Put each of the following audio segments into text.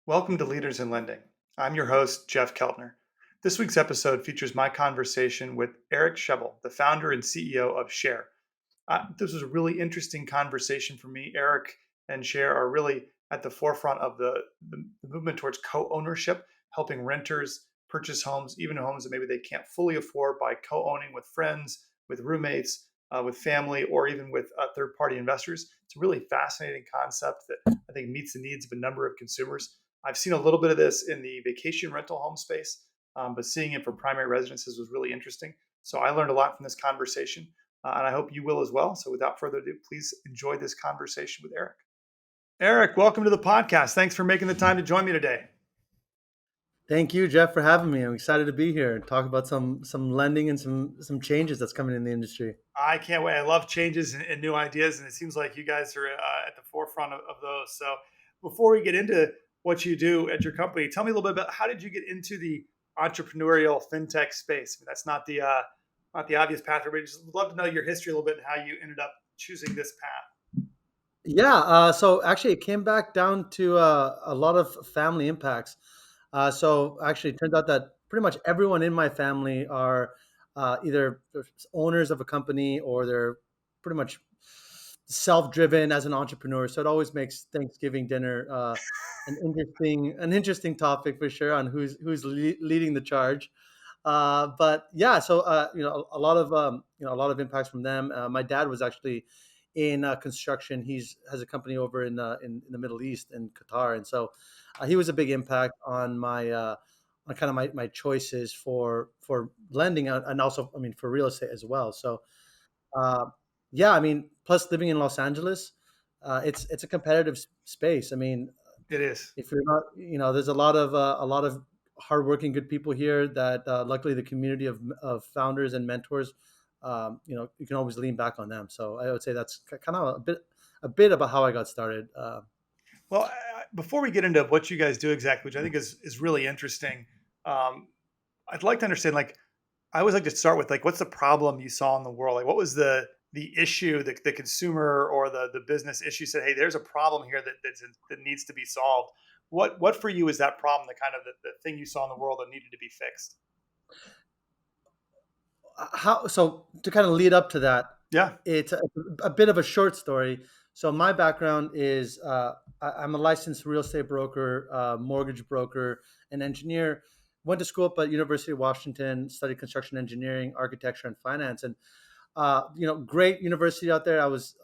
Welcome to Leaders in Lending. I'm your host, Jeff Keltner. This week's episode features my conversation with Eric Chebil, the founder and CEO of Share. This was a really interesting conversation for me. Eric and Share are really at the forefront of the movement towards co-ownership, helping renters purchase homes, even homes that maybe they can't fully afford, by co-owning with friends, with roommates, with family, or even with third-party investors. It's a really fascinating concept that I think meets the needs of a number of consumers. I've seen a little bit of this in the vacation rental home space, but seeing it for primary residences was really interesting. So I learned a lot from this conversation, and I hope you will as well. So without further ado, please enjoy this conversation with Eric. Eric, welcome to the podcast. Thanks for making the time to join me today. Thank you, Jeff, for having me. I'm excited to be here and talk about some lending and some changes that's coming in the industry. I can't wait. I love changes and new ideas, and it seems like you guys are at the forefront of those. So before we get into what you do at your company, tell me a little bit about how did you get into the entrepreneurial fintech space? I mean, that's not the obvious path. But just would love to know your history a little bit and how you ended up choosing this path. Yeah, so actually, it came back down to a lot of family impacts. So actually, it turns out that pretty much everyone in my family are either owners of a company or they're pretty much self-driven as an entrepreneur. So it always makes Thanksgiving dinner an interesting topic for sure on who's leading the charge. But yeah, so a lot of impacts from them. My dad was actually in construction. He's has a company over in the Middle East in Qatar, and so he was a big impact on kind of my choices for lending and also I mean for real estate as well. So uh, yeah, I mean, plus living in Los Angeles, it's a competitive space. I mean, It is. if you're not, there's a lot of hardworking, good people here that luckily the community of founders and mentors, you can always lean back on them. So I would say that's kind of a bit about how I got started. Well, before we get into what you guys do exactly, which I think is really interesting, um, I'd like to understand. Like, I always like to start with, like, what's the problem you saw in the world? Like, what was the issue, the consumer or the business issue said, hey, there's a problem here that needs to be solved. What for you is that problem, the kind of the thing you saw in the world that needed to be fixed? How so to kind of lead up to that, Yeah. it's a bit of a short story. So my background is I'm a licensed real estate broker, mortgage broker, and engineer. Went to school up at University of Washington, studied construction engineering, architecture, and finance. And great university out there. I was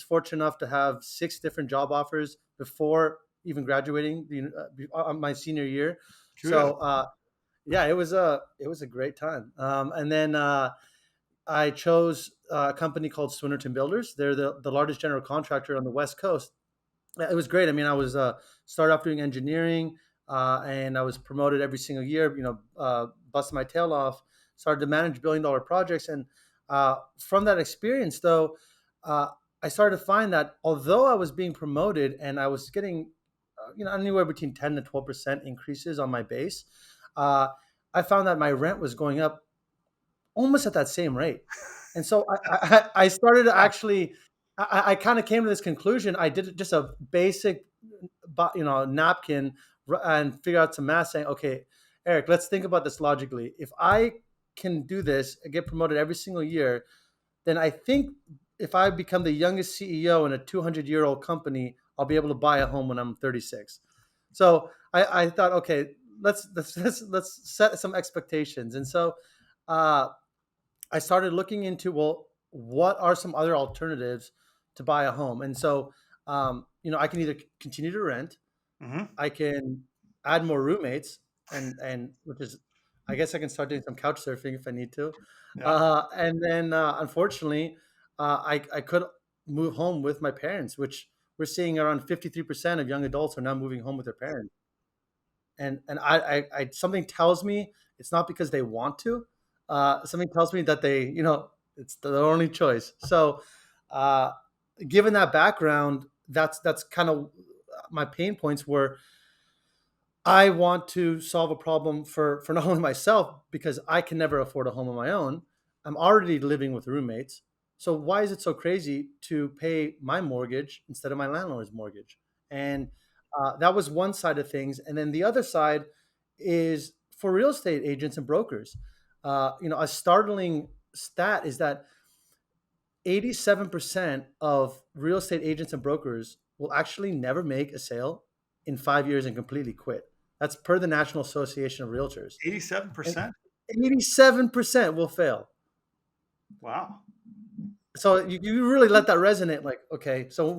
fortunate enough to have 6 different job offers before even graduating my senior year. Kudos. So yeah, it was a great time. And then I chose a company called Swinnerton Builders. They're the largest general contractor on the West Coast. It was great. I mean, I was started off doing engineering, and I was promoted every single year. Busted my tail off. Started to manage billion-dollar projects, and from that experience, though, uh, I started to find that although I was being promoted and I was getting, anywhere between 10 to 12% increases on my base, uh, I found that my rent was going up almost at that same rate. And so I started to Wow. actually, I kind of came to this conclusion. I did just a basic, napkin and figure out some math saying, okay, Eric, let's think about this logically. If I can do this and get promoted every single year, then I think if I become the youngest CEO in a 200-year-old company, I'll be able to buy a home when I'm 36. So I thought, okay, let's set some expectations. And so uh, I started looking into, well, what are some other alternatives to buy a home? And so, I can either continue to rent, Hmm. I can add more roommates, and which is, I guess I can start doing some couch surfing if I need to, Yeah. and then unfortunately, I could move home with my parents, which we're seeing around 53% of young adults are now moving home with their parents, and I something tells me it's not because they want to. Something tells me that it's their only choice. So, uh, given that background, that's kind of my pain points were I want to solve a problem for not only myself because I can never afford a home on my own. I'm already living with roommates. So why is it so crazy to pay my mortgage instead of my landlord's mortgage? And That was one side of things, and then the other side is for real estate agents and brokers. A startling stat is that 87% of real estate agents and brokers will actually never make a sale in 5 years and completely quit. That's per the National Association of Realtors. And 87%? 87% will fail. Wow. So you really let that resonate. Like, okay, so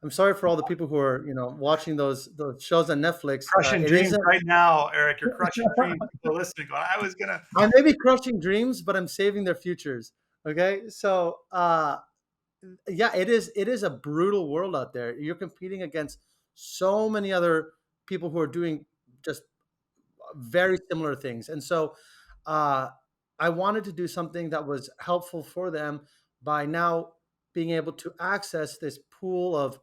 I'm sorry for all the people who are watching those shows on Netflix. Crushing It dreams isn't. right now, Eric. You're crushing dreams. People are listening going, I was going to. I may be crushing dreams, but I'm saving their futures. Okay, so yeah, it is a brutal world out there. You're competing against so many other people who are doing just very similar things. And so uh, I wanted to do something that was helpful for them by now being able to access this pool of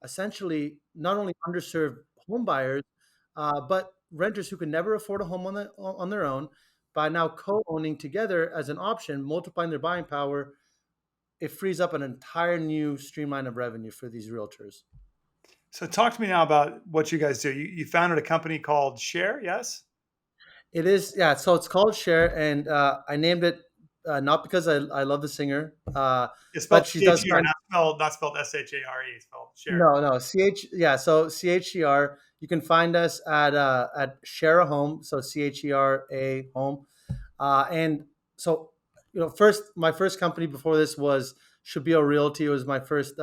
essentially not only underserved home buyers, but renters who can never afford a home on their own. By now co-owning together as an option, multiplying their buying power, it frees up an entire new streamline of revenue for these realtors. So talk to me now about what you guys do. You founded a company called Share, yes? It is, yeah. So it's called Share, and I named it not because I love the singer, It's but spelled she does C-H-E-R, kind. not spelled S-H-A-R-E. It's spelled Share. No, ch, yeah. So CHER. You can find us at Share a Home. So CHERA Home, and so first my first company before this was Chebil Realty. It was my first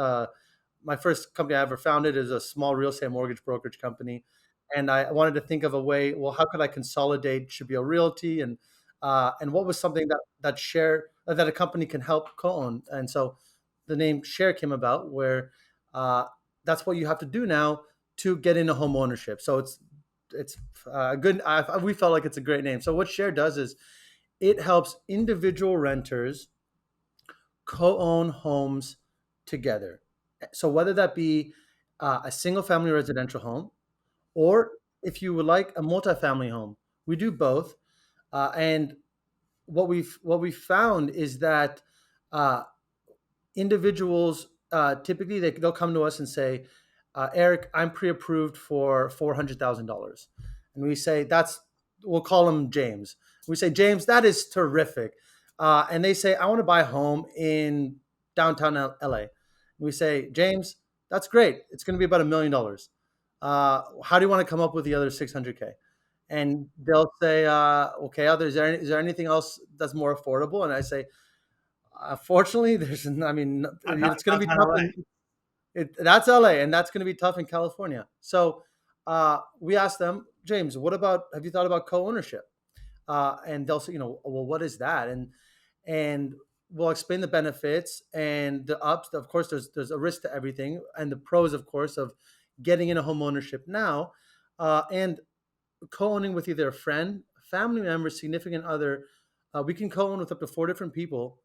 company I ever founded. Is a small real estate mortgage brokerage company, and I wanted to think of a way. Well, how could I consolidate Chebil Realty, and what was something that a company can help co-own? And so the name Share came about, where uh, that's what you have to do now to get into home ownership. So it's good. We felt like it's a great name. So what Share does is it helps individual renters co-own homes together. So whether that be a single family residential home, or if you would like a multifamily home, we do both. And what we found is that uh, individuals typically they'll come to us and say, Eric, I'm pre-approved for $400,000, and we say we'll call him James. We say, James, that is terrific, and they say, I want to buy a home in downtown LA. We say, James, that's great. It's going to be about $1 million. How do you want to come up with the other 600K? And they'll say, okay, is there anything else that's more affordable? And I say, fortunately, Not it's going to be downtown tough. LA. That's LA, and that's going to be tough in California. So we asked them, James, have you thought about co-ownership? And they'll say, well, what is that? And we'll explain the benefits and the ups. Of course, there's a risk to everything, and the pros, of course, of getting into home ownership now, and co-owning with either a friend, family member, significant other. We can co-own with up to 4 different people,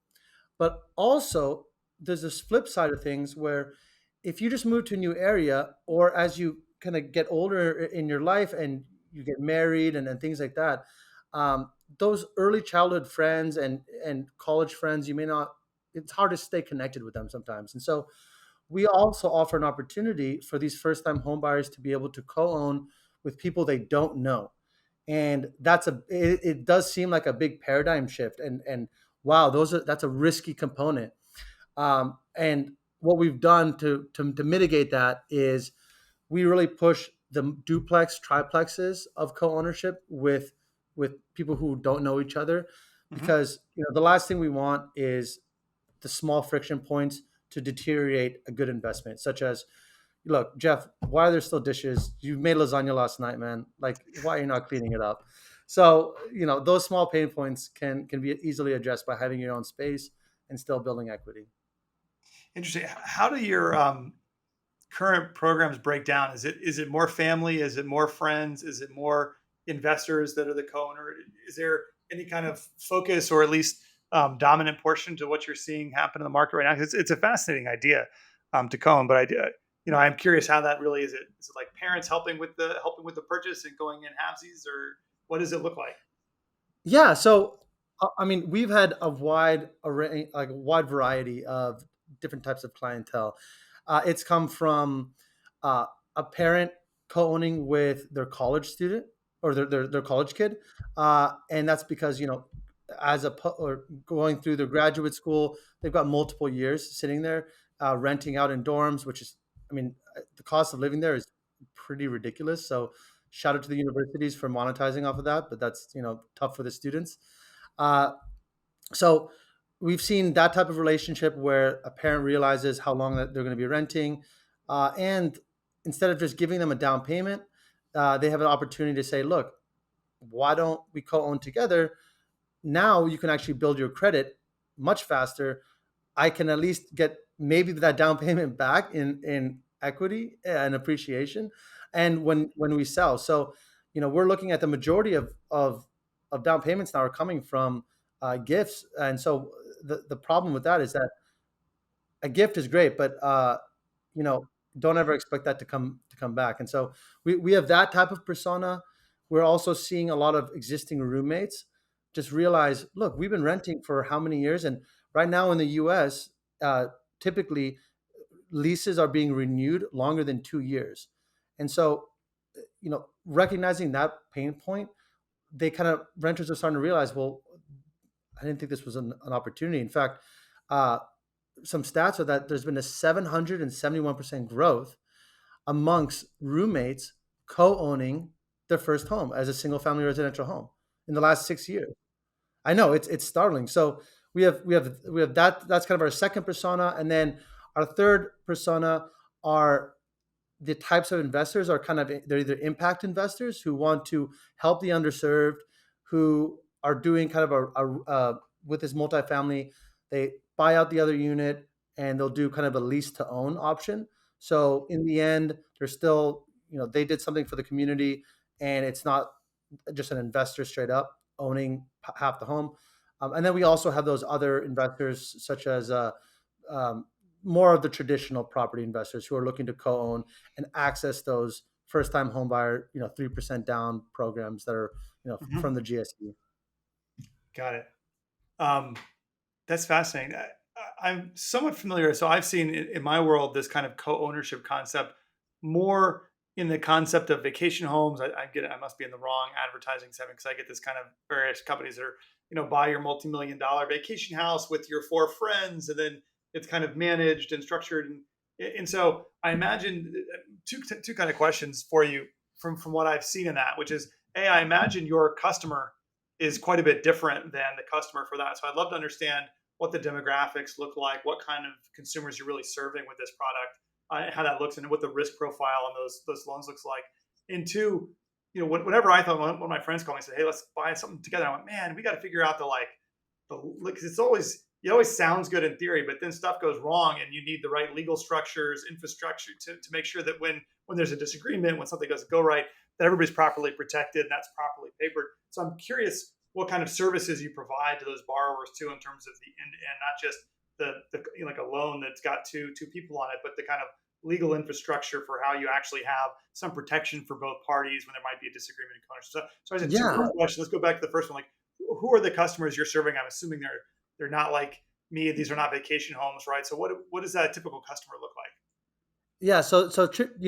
but also there's this flip side of things where if you just move to a new area, or as you kind of get older in your life and you get married and things like that, those early childhood friends and college friends, it's hard to stay connected with them sometimes. And so we also offer an opportunity for these first time homebuyers to be able to co-own with people they don't know. And it does seem like a big paradigm shift. And wow, that's a risky component. And what we've done to mitigate that is we really push the duplex triplexes of co-ownership with people who don't know each other, Mhm. because the last thing we want is the small friction points to deteriorate a good investment, such as, look, Jeff, why are there still dishes? You made lasagna last night, man. Like, why are you not cleaning it up? So, those small pain points can be easily addressed by having your own space and still building equity. Interesting. How do your current programs break down? Is it more family? Is it more friends? Is it more investors that are the co-owner? Is there any kind of focus or at least dominant portion to what you're seeing happen in the market right now? 'Cause it's a fascinating idea to co-own, but I'm curious how that really is. Is it like parents helping with the purchase and going in halvesies, or what does it look like? Yeah. So, I mean, we've had a wide array, like a wide variety of different types of clientele. It's come from uh, a parent co-owning with their college student or their college kid, and that's because or going through their graduate school, they've got multiple years sitting there renting out in dorms, which is, I mean, the cost of living there is pretty ridiculous. So shout out to the universities for monetizing off of that, but that's tough for the students. Uh, so we've seen that type of relationship where a parent realizes how long that they're going to be renting, and instead of just giving them a down payment, they have an opportunity to say, "Look, why don't we co-own together? Now you can actually build your credit much faster. I can at least get maybe that down payment back in equity and appreciation, and when we sell." So, we're looking at the majority of down payments now are coming from gifts, and so the problem with that is that a gift is great, but you know, don't ever expect that to come back. And so we have that type of persona. We're also seeing a lot of existing roommates just realize, look, we've been renting for how many years, and right now in the U.S., typically leases are being renewed longer than 2 years, and so recognizing that pain point, they kind of renters are starting to realize, well, I didn't think this was an opportunity. In fact, uh, some stats are that there's been a 771% growth amongst roommates co-owning their first home as a single family residential home in the last 6 years. I know it's startling. So we have that's kind of our second persona, and then our third persona are the types of investors are kind of they're either impact investors who want to help the underserved, who are doing kind of with this multifamily, they buy out the other unit and they'll do kind of a lease to own option. So in the end, they're still, they did something for the community, and it's not just an investor straight up owning half the home. And then we also have those other investors, such as um, more of the traditional property investors who are looking to co-own and access those first-time homebuyer, 3% down programs that are, Mhm. from the GSE. Got it. Um, that's fascinating. I'm somewhat familiar. So I've seen in my world this kind of co-ownership concept more in the concept of vacation homes. I get it. I must be in the wrong advertising setting because I get this kind of various companies that are, buy your multi-million-dollar vacation house with your four friends, and then it's kind of managed and structured. And so I imagine two kind of questions for you from what I've seen in that, which is, A, I imagine your customer is quite a bit different than the customer for that. So I'd love to understand what the demographics look like, what kind of consumers you're really serving with this product, how that looks, and what the risk profile on those loans looks like. And two, whenever I thought, one of my friends called me and said, "Hey, let's buy something together," I went, "Man, we got to figure out because it always sounds good in theory, but then stuff goes wrong, and you need the right legal structures, infrastructure to make sure that when there's a disagreement, when something doesn't go right, that everybody's properly protected and that's properly papered." So I'm curious what kind of services you provide to those borrowers too, in terms of the end to end, not just the like a loan that's got two people on it, but the kind of legal infrastructure for how you actually have some protection for both parties when there might be a disagreement in ownership. So I said two Yeah. part question. Let's go back to the first one. Like, who are the customers you're serving? I'm assuming they're not like me. These are not vacation homes, right? So what does that typical customer look like? Yeah,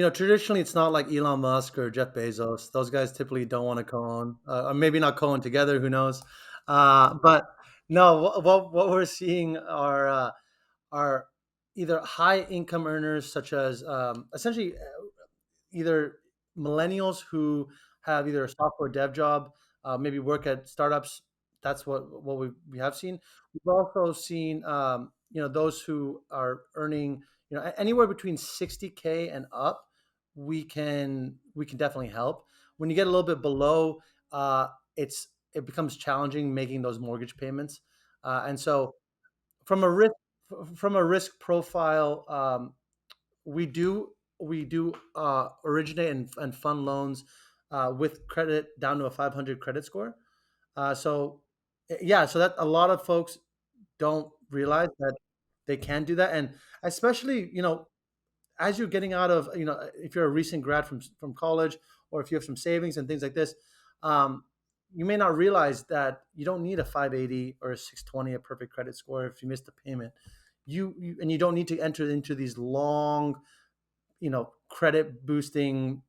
traditionally it's not like Elon Musk or Jeff Bezos. Those guys typically don't want to co-own, or maybe not co-own together. Who knows? But no, what we're seeing are either high income earners, such as essentially either millennials who have either a software dev job, maybe work at startups. That's what we have seen. We've also seen those who are earning anywhere between 60K and up. We can definitely help. When you get a little bit below, it becomes challenging making those mortgage payments, and so from a risk from a risk profile, we do originate and fund loans with credit down to a 500 credit score. So yeah, so that a lot of folks don't realize that they can do that, and especially as you're getting out of if you're a recent grad from college, or if you have some savings and things like this, um, you may not realize that you don't need a 580 or a 620, a perfect credit score if you missed a payment. You don't need to enter into these long credit boosting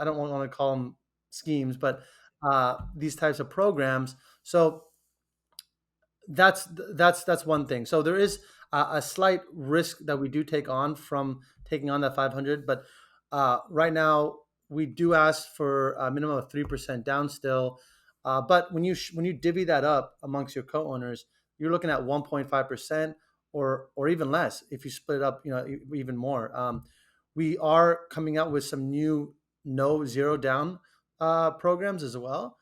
I don't want to call them schemes, but these types of programs. So that's one thing. So there is a slight risk that we do take on from taking on that 500, but right now we do ask for a minimum of 3% down still. But when you divvy that up amongst your co-owners, you're looking at 1.5% or even less if you split it up, even more. We are coming out with some new no zero down programs as well.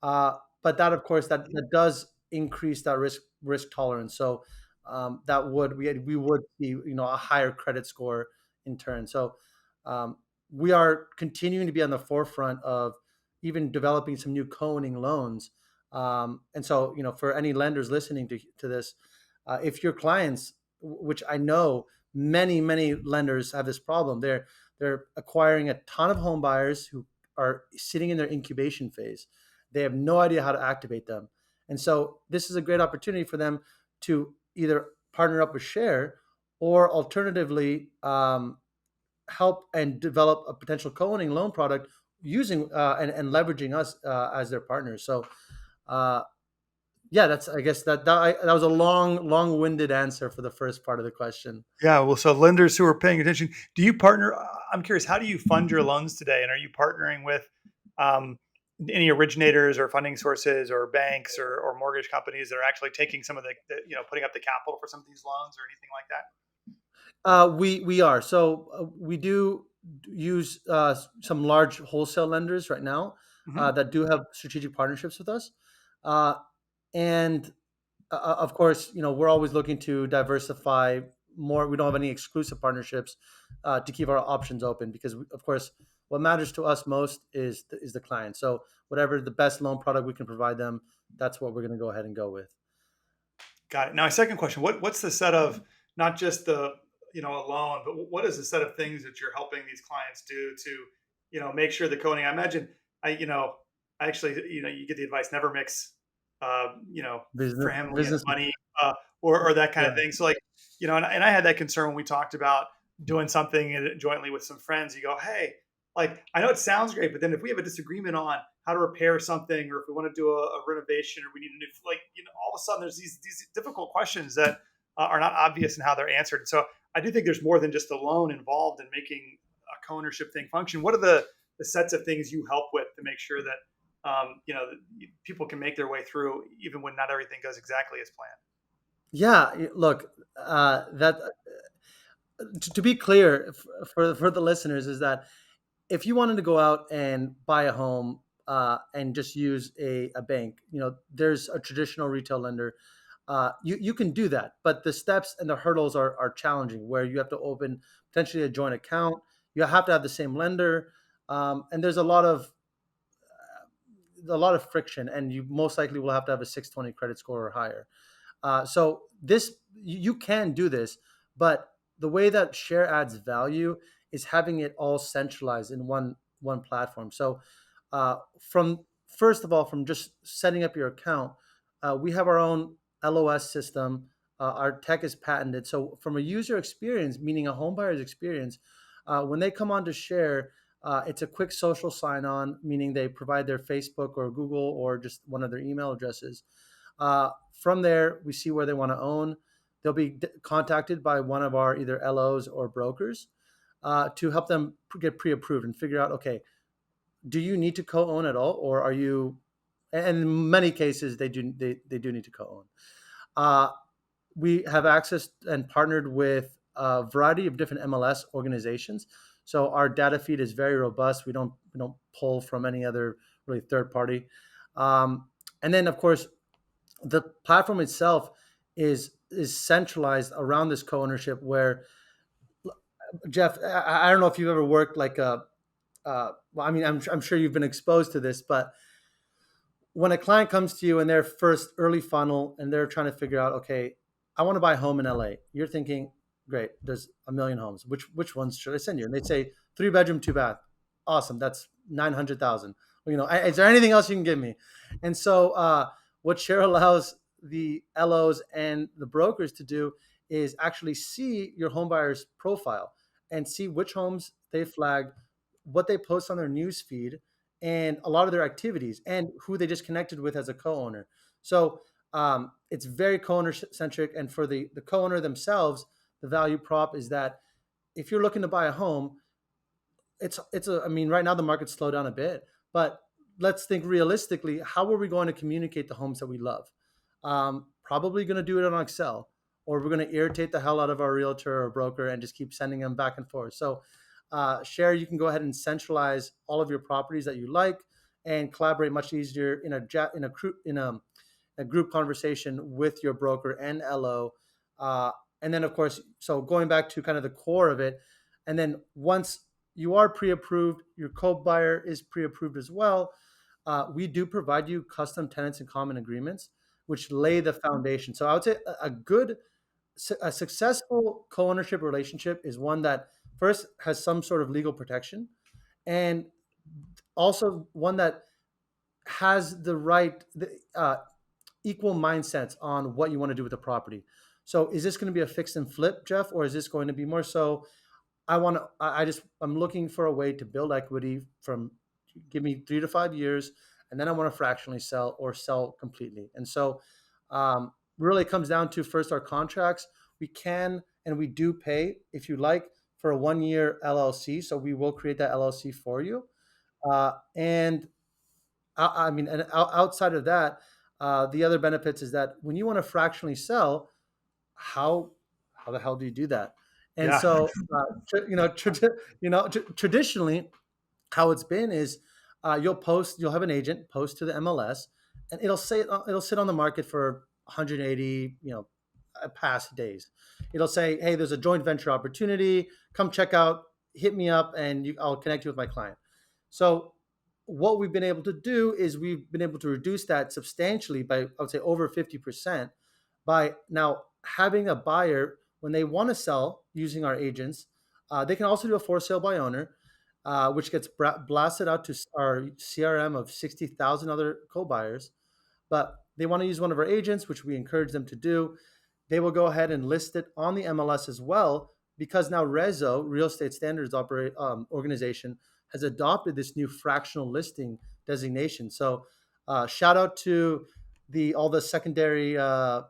But that, of course, that does increase that risk tolerance. So that would we would see a higher credit score in turn. So um, we are continuing to be on the forefront of even developing some new co-owning loans. And so for any lenders listening to this, if your clients, which I know many lenders have this problem, they're acquiring a ton of home buyers who are sitting in their incubation phase. They have no idea how to activate them. And so this is a great opportunity for them to either partner up with Share or alternatively help and develop a potential co-owning loan product using and leveraging us as their partners. So uh, yeah, that's I guess that was a long-winded answer for the first part of the question. Yeah, well, so lenders who are paying attention, do you partner? I'm curious, how do you fund your loans today? And are you partnering with um, any originators or funding sources or banks or mortgage companies that are actually taking some of putting up the capital for some of these loans or anything like that? We are so we do use some large wholesale lenders right now Hmm. that do have strategic partnerships with us, uh, and of course, we're always looking to diversify more. We don't have any exclusive partnerships to keep our options open because, of course, what matters to us most is the client. So whatever the best loan product we can provide them, that's what we're going to go ahead and go with. Got it. Now, a second question: what's the set of not just the a loan, but what is the set of things that you're helping these clients do to make sure the coding? I imagine I actually you get the advice never mix Business, family and business, money or that kind yeah, of thing. So like and I had that concern when we talked about doing something jointly with some friends. You go, hey, like I know it sounds great, but then if we have a disagreement on how to repair something, or if we want to do a renovation, or we need a new, like all of a sudden there's these difficult questions that are not obvious in how they're answered. So I do think there's more than just a loan involved in making a co-ownership thing function. What are the sets of things you help with to make sure that people can make their way through, even when not everything goes exactly as planned? yeah. Look, that to be clear for the listeners is that if you wanted to go out and buy a home and just use a bank, there's a traditional retail lender. You can do that, but the steps and the hurdles are challenging. Where you have to open potentially a joint account, you have to have the same lender, and there's a lot of friction, and you most likely will have to have a 620 credit score or higher. So this you can do this, but the way that Share adds value is having it all centralized in one platform. So from first of all, from just setting up your account, we have our own LOS system. Our tech is patented. So from a user experience, meaning a home buyer's experience, when they come on to Share, it's a quick social sign on, meaning they provide their Facebook or Google or just one of their email addresses. From there, we see where they want to own. They'll be contacted by one of our either LOs or brokers to help them get pre-approved and figure out, okay, do you need to co-own at all, or are you? And in many cases, they do need to co-own. Uh, we have access and partnered with a variety of different MLS organizations. So our data feed is very robust. We don't pull from any other really third party. And then of course the platform itself is centralized around this co-ownership where Jeff, I don't know if you've ever worked like a well, I mean, I'm sure you've been exposed to this, but when a client comes to you in their first early funnel and they're trying to figure out, okay, I want to buy a home in LA, you're thinking, great, there's a million homes. Which ones should I send you? And they'd say 3 bedroom, 2 bath. Awesome, that's 900,000. Is there anything else you can give me? And so what Share allows the LOs and the brokers to do is actually see your home buyer's profile and see which homes they flagged, what they post on their news feed and a lot of their activities and who they just connected with as a co-owner. So it's very co-owner centric. And for the co-owner themselves, the value prop is that if you're looking to buy a home, I mean, right now the market's slowed down a bit, but let's think realistically. How are we going to communicate the homes that we love? Probably going to do it on Excel, or we're going to irritate the hell out of our realtor or broker and just keep sending them back and forth. So, Share, you can go ahead and centralize all of your properties that you like and collaborate much easier in a group conversation with your broker and LO. Uh, and then, of course, so going back to kind of the core of it, and then once you are pre-approved, your co-buyer is pre-approved as well. We do provide you custom tenants and common agreements, which lay the foundation. So I would say a successful co-ownership relationship is one that first has some sort of legal protection, and also one that has the equal mindsets on what you want to do with the property. So is this going to be a fix and flip, Jeff, or is this going to be more so I'm looking for a way to build equity from give me 3 to 5 years, and then I want to fractionally sell or sell completely. And so, really, it comes down to first our contracts. We can and we do pay if you like for a 1 year LLC. So we will create that LLC for you. And I mean, and outside of that, the other benefits is that when you want to fractionally sell, how how the hell do you do that? And Yeah. so, traditionally, how it's been is you'll have an agent post to the MLS, and it'll sit on the market for 180 past days. It'll say, hey, there's a joint venture opportunity. Come check out. Hit me up, and I'll connect you with my client. So what we've been able to do is we've been able to reduce that substantially by, I would say, over 50% by now having a buyer when they want to sell using our agents. They can also do a for sale by owner, which gets blasted out to our CRM of 60,000 other co-buyers. But they want to use one of our agents, which we encourage them to do. They will go ahead and list it on the MLS as well, because now Rezo, Real Estate Standards Organization, has adopted this new fractional listing designation. So, shout out to all the secondary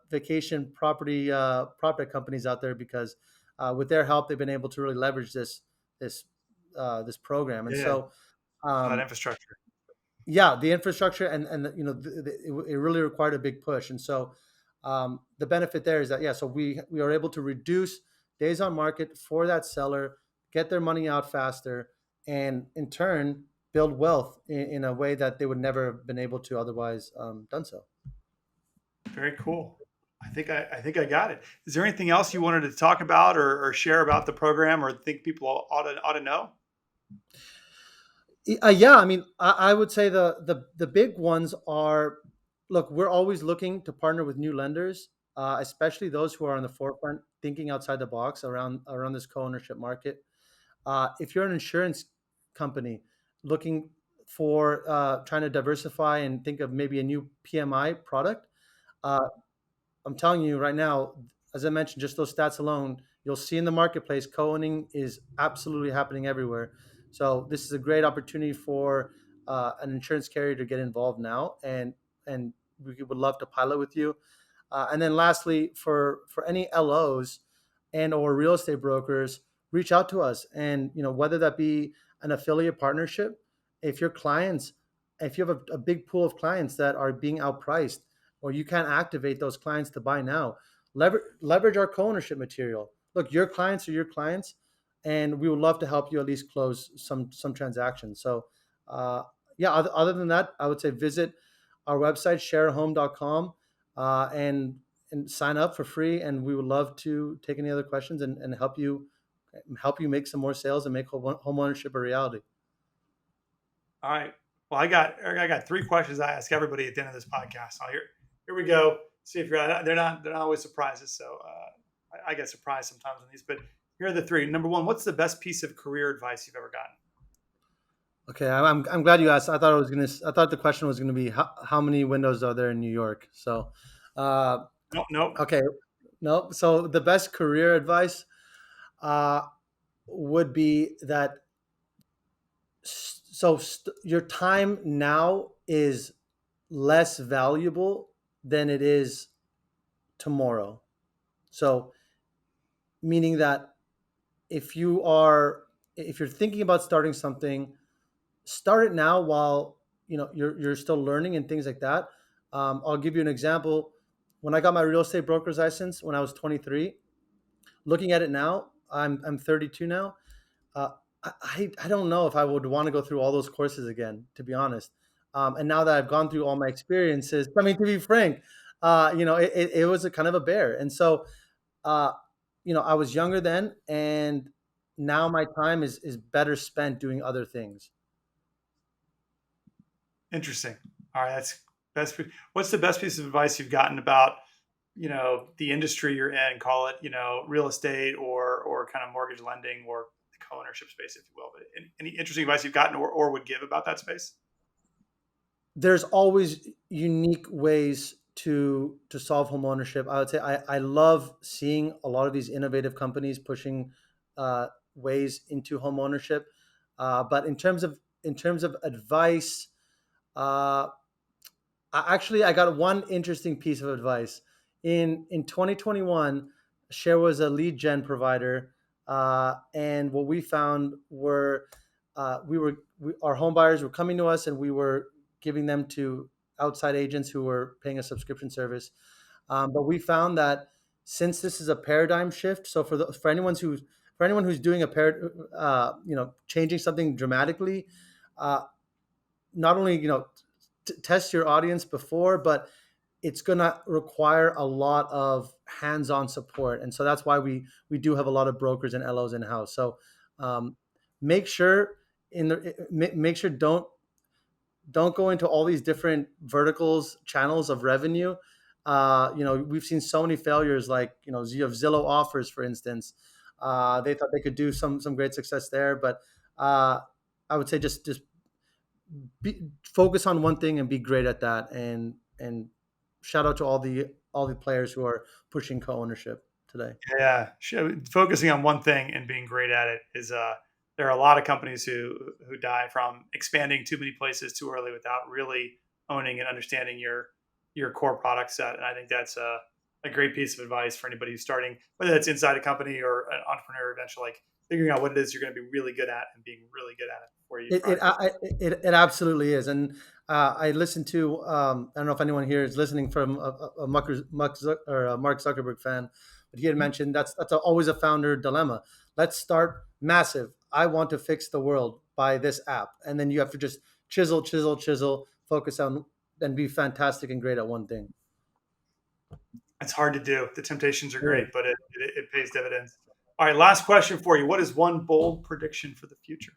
vacation property companies out there, because with their help, they've been able to really leverage this this program. And Yeah. so, That um, infrastructure. yeah, the infrastructure and it really required a big push. And so, the benefit there is that, yeah, so we are able to reduce days on market for that seller, get their money out faster, and in turn build wealth in a way that they would never have been able to otherwise done so. Very cool. I think I got it. Is there anything else you wanted to talk about or share about the program or think people ought to know? Yeah, I mean, I would say the big ones are, look, we're always looking to partner with new lenders, especially those who are on the forefront, thinking outside the box around this co-ownership market. If you're an insurance company looking for trying to diversify and think of maybe a new PMI product, uh, I'm telling you right now, as I mentioned, just those stats alone, you'll see in the marketplace, co-owning is absolutely happening everywhere. So this is a great opportunity for an insurance carrier to get involved now, and we would love to pilot with you. And then lastly, for any LOs and or real estate brokers, reach out to us, and whether that be an affiliate partnership, if your clients, if you have a big pool of clients that are being outpriced, or you can't activate those clients to buy now, leverage our co-ownership material. Look, your clients are your clients, and we would love to help you at least close some transactions. So, yeah, other than that, I would say visit our website, sharehome.com, and sign up for free. And we would love to take any other questions and help you make some more sales and make home ownership a reality. All right. Well, I got three questions I ask everybody at the end of this podcast. So here we go. See if they're not always surprises. So I get surprised sometimes on these, but here are the three. Number one, what's the best piece of career advice you've ever gotten? Okay, I'm glad you asked. I thought the question was gonna be how many windows are there in New York. So, uh, Nope, nope. okay, no. So the best career advice uh, would be that So your time now is less valuable than it is tomorrow. So meaning that if you are if you're thinking about starting something, start it now while you're still learning and things like that. I'll give you an example. When I got my real estate broker's license when I was 23, looking at it now, I'm 32 now. Uh, I don't know if I would want to go through all those courses again, to be honest. And now that I've gone through all my experiences, I mean, to be frank, it was a kind of a bear. And so, uh, I was younger then, and now my time is better spent doing other things. Interesting. All right, that's best. What's the best piece of advice you've gotten about the industry you're in? Call it real estate or kind of mortgage lending or the co-ownership space, if you will. But any interesting advice you've gotten or would give about that space? There's always unique ways to solve home ownership. I would say I love seeing a lot of these innovative companies pushing ways into home ownership. But in terms of advice, uh, I got one interesting piece of advice. In 2021, Share was a lead gen provider, and what we found were our home buyers were coming to us, and we were giving them to outside agents who were paying a subscription service. But we found that since this is a paradigm shift, so for anyone who's doing changing something dramatically, uh, not only test your audience before, but it's going to require a lot of hands-on support, and so that's why we do have a lot of brokers and LOs in house. So um, make sure make sure don't go into all these different verticals channels of revenue. We've seen so many failures, like you have Zillow offers, for instance. They thought they could do some great success there, but I would say just focus on one thing and be great at that. And shout out to all the players who are pushing co-ownership today. Yeah, focusing on one thing and being great at it is there are a lot of companies who die from expanding too many places too early without really owning and understanding your core product set. And I think that's a great piece of advice for anybody who's starting, whether that's inside a company or an entrepreneur eventually, like figuring out what it is you're going to be really good at and being really good at it before you It try. it it absolutely is. And I listened to I don't know if anyone here is listening from a Mark Zuckerberg fan, but he had mentioned that's always a founder dilemma. Let's start massive. I want to fix the world by this app, and then you have to just chisel, chisel, chisel, focus on and be fantastic and great at one thing. It's hard to do. The temptations are It great, is. but it pays dividends. All right, last question for you. What is one bold prediction for the future?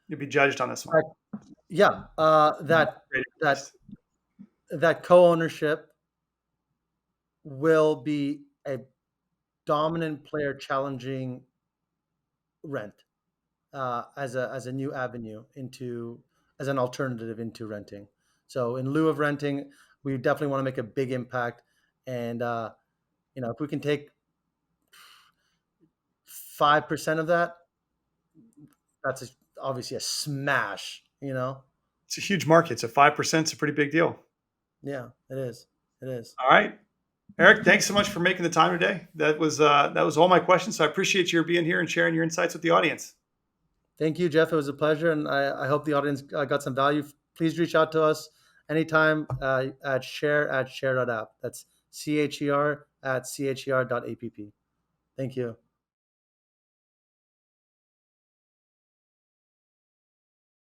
You'll be judged on this one. Yeah, Great that advice. that co-ownership will be a dominant player challenging rent as a new avenue into as an alternative into renting. So in lieu of renting, we definitely want to make a big impact, and if we can take 5% of that, that's obviously a smash. It's a huge market. So 5% is a pretty big deal. Yeah, it is. It is. All right. Eric, thanks so much for making the time today. That was all my questions. So I appreciate your being here and sharing your insights with the audience. Thank you, Jeff. It was a pleasure, and I hope the audience got some value. Please reach out to us anytime at share@share.app. That's CHER at CHER.app. Thank you.